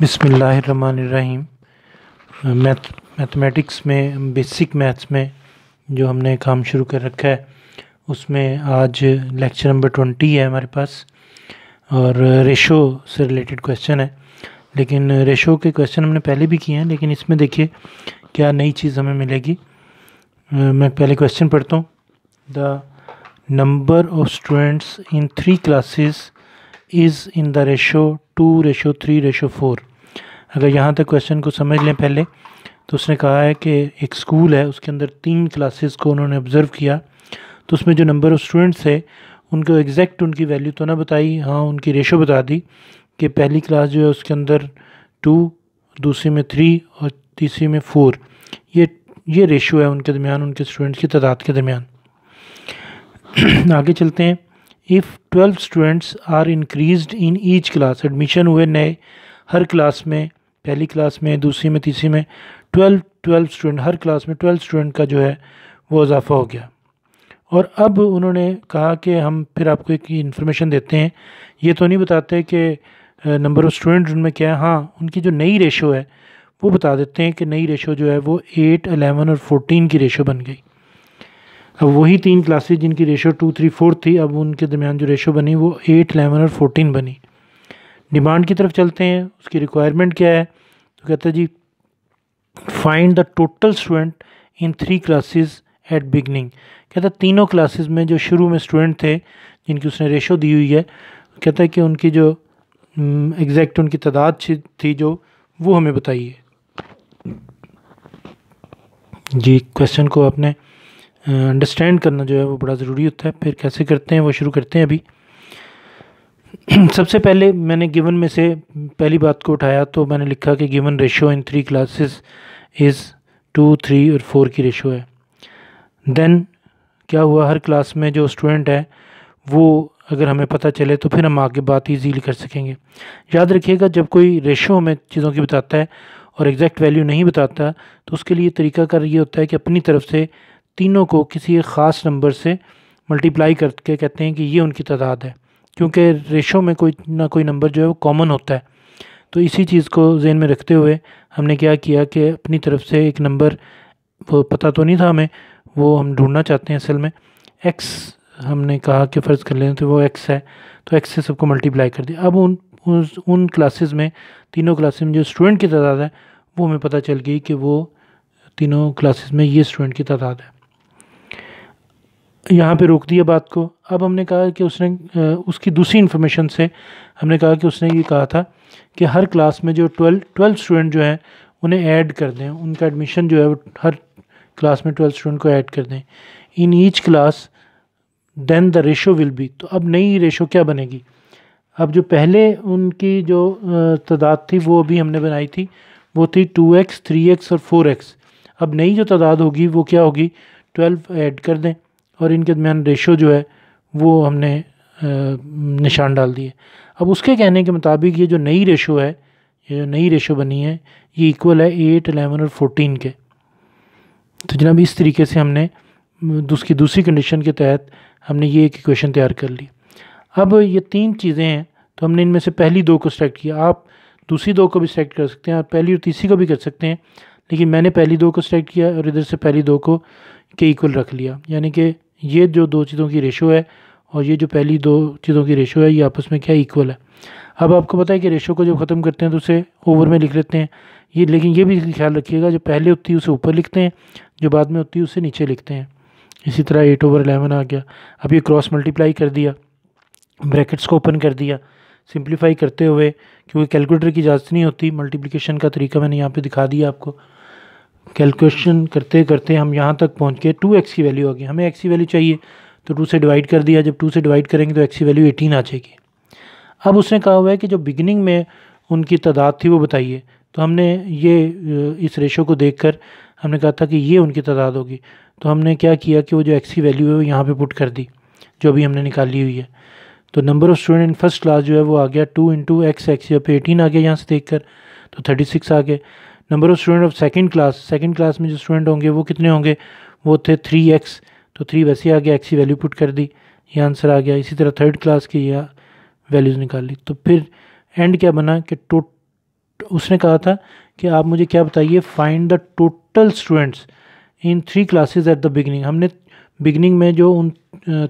बिस्मिल्लाहिर्रहमानिर्रहीम। मैथमेटिक्स में basic maths में जो हमने काम शुरू कर रखा है उसमें आज लेक्चर नंबर 20 है हमारे पास और रेशो से रिलेटेड क्वेश्चन है। लेकिन रेशो के क्वेश्चन हमने पहले भी किए हैं, लेकिन इसमें देखिए क्या नई चीज़ हमें मिलेगी। मैं पहले क्वेश्चन पढ़ता हूँ। The number of students in 3 classes is in the ratio 2:3:4। अगर यहाँ तक क्वेश्चन को समझ लें पहले, तो उसने कहा है कि एक स्कूल है, उसके अंदर 3 क्लासेस को उन्होंने ऑब्ज़र्व किया, तो उसमें जो नंबर ऑफ़ स्टूडेंट्स थे उनको एग्जैक्ट उनकी वैल्यू तो ना बताई, हाँ उनकी रेशो बता दी कि पहली क्लास जो है उसके अंदर 2, दूसरी में 3 और तीसरी में 4। ये रेशो है उनके दरमियान, उनके स्टूडेंट्स की तादाद के दरमियान। आगे चलते हैं। If 12 students are increased in each class, admission हुए नए हर क्लास में, पहली क्लास में, दूसरी में, तीसरी में 12 स्टूडेंट, हर क्लास में 12 स्टूडेंट का जो है वो इजाफा हो गया। और अब उन्होंने कहा कि हम फिर आपको एक इन्फॉर्मेशन देते हैं, ये तो नहीं बताते कि नंबर ऑफ़ स्टूडेंट उनमें क्या है, हाँ उनकी जो नई रेशो है वो बता देते हैं कि नई रेशो जो है वो 8, 11 और 14 की रेशो बन गई। अब वही 3 क्लासेज जिनकी रेशो 2, 3, 4 थी, अब उनके दरमियान जो रेशो बनी वो 8, 11 और 14 बनी। डिमांड की तरफ चलते हैं, उसकी रिक्वायरमेंट क्या है। तो कहता है जी find the total student in 3 classes at beginning. कहता है तीनों क्लासेस में जो शुरू में स्टूडेंट थे जिनकी उसने रेशो दी हुई है, कहता है कि उनकी जो एग्जैक्ट उनकी तादाद थी जो वो हमें बताइए। जी क्वेश्चन को आपने अंडरस्टैंड करना जो है वो बड़ा ज़रूरी होता है। फिर कैसे करते हैं वो शुरू करते हैं अभी। सबसे पहले मैंने गिवन में से पहली बात को उठाया, तो मैंने लिखा कि given ratio in 3 classes is 2, 3 और 4 की रेशो है। देन क्या हुआ, हर क्लास में जो स्टूडेंट है वो अगर हमें पता चले तो फिर हम आगे बात ईजीली कर सकेंगे। याद रखिएगा, जब कोई रेशो हमें चीज़ों की बताता है और एग्जैक्ट वैल्यू नहीं बताता, तो उसके लिए तरीकाकार ये होता है कि अपनी तरफ से तीनों को किसी एक ख़ास नंबर से मल्टीप्लाई करके कहते हैं कि ये उनकी तादाद है, क्योंकि रेशो में कोई ना कोई नंबर जो है वो कॉमन होता है। तो इसी चीज़ को जहन में रखते हुए हमने क्या किया कि अपनी तरफ से एक नंबर, वो पता तो नहीं था हमें, वो हम ढूंढना चाहते हैं असल में, x हमने कहा कि फ़र्ज़ कर लें तो वो x है, तो x से सबको मल्टीप्लाई कर दिया। अब उन क्लासेस में, तीनों क्लासेस में जो स्टूडेंट की तादाद है वो हमें पता चल गई कि वो तीनों क्लासेस में ये स्टूडेंट की तादाद है। यहाँ पे रोक दिया बात को। अब हमने कहा कि उसने उसकी दूसरी इन्फॉर्मेशन से हमने कहा कि उसने ये कहा था कि हर क्लास में जो 12 स्टूडेंट जो हैं उन्हें ऐड कर दें, उनका एडमिशन जो है वो हर क्लास में 12 स्टूडेंट को ऐड कर दें in each class, then the ratio will be. तो अब नई रेशो क्या बनेगी। अब जो पहले उनकी जो तादाद थी वो अभी हमने बनाई थी, वो थी 2x, 3x और 4x। अब नई जो तादाद होगी वो क्या होगी, 12 ऐड कर दें और इनके दरमियान रेशो जो है वो हमने निशान डाल दिए। अब उसके कहने के मुताबिक ये जो नई रेशो है, ये जो नई रेशो बनी है, ये इक्वल है 8, 11 और 14 के। तो जनाब इस तरीके से हमने उसकी दूसरी कंडीशन के तहत हमने ये एक इक्वेशन तैयार कर ली। अब ये 3 चीज़ें हैं, तो हमने इनमें से पहली 2 को सिलेक्ट किया। आप दूसरी 2 को भी सिलेक्ट कर सकते हैं और पहली और तीसरी को भी कर सकते हैं, लेकिन मैंने पहली 2 को सिलेक्ट किया और इधर से पहली 2 को के इक्वल रख लिया, यानी कि ये जो 2 चीज़ों की रेशो है और ये जो पहली 2 चीज़ों की रेशो है ये आपस में क्या इक्वल है। अब आपको पता है कि रेशो को जब ख़त्म करते हैं तो उसे ओवर में लिख लेते हैं ये, लेकिन ये भी ख्याल रखिएगा जो पहले होती है उसे ऊपर लिखते हैं, जो बाद में होती है उसे नीचे लिखते हैं। इसी तरह 8/11 आ गया। अब ये क्रॉस मल्टीप्लाई कर दिया, ब्रैकेट्स को ओपन कर दिया, सिंप्लीफाई करते हुए, क्योंकि कैलकुलेटर की इजाज़त नहीं होती, मल्टीप्लिकेशन का तरीका मैंने यहाँ पे दिखा दिया आपको। कैलकुलेशन करते करते हम यहाँ तक पहुँच के 2x की वैल्यू आ गई। हमें x की वैल्यू चाहिए तो 2 से डिवाइड कर दिया, जब 2 से डिवाइड करेंगे तो x की वैल्यू 18 आ जाएगी। अब उसने कहा हुआ है कि जो बिगिनिंग में उनकी तादाद थी वो बताइए, तो हमने ये इस रेशो को देखकर हमने कहा था कि ये उनकी तादाद होगी। तो हमने क्या किया कि वो जो x की वैल्यू है वो यहाँ पे पुट कर दी, जो अभी हमने निकाली हुई है। तो number of student in first class जो है वो आ गया 2 × x, यहाँ पे 18 आ गया यहाँ से देखकर, तो 36 आ गए। Number of student of second class में जो स्टूडेंट होंगे वो कितने होंगे, वो थे 3x, तो 3 वैसे आ गया, x की वैल्यू पुट कर दी, ये आंसर आ गया। इसी तरह थर्ड क्लास की वैल्यूज़ निकाल ली। तो फिर एंड क्या बना कि उसने कहा था कि आप मुझे क्या बताइए, find the total students in 3 classes at the beginning. हमने बिगनिंग में जो उन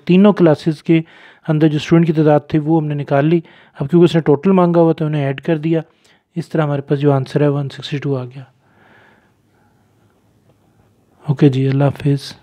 तीनों क्लासेस के अंदर जो स्टूडेंट की तादाद थी वो हमने निकाल ली। अब क्योंकि उसने टोटल मांगा हुआ था उन्हें ऐड कर दिया। इस तरह हमारे पास जो आंसर है 162 आ गया। ओके जी, अल्लाह हाफिज़।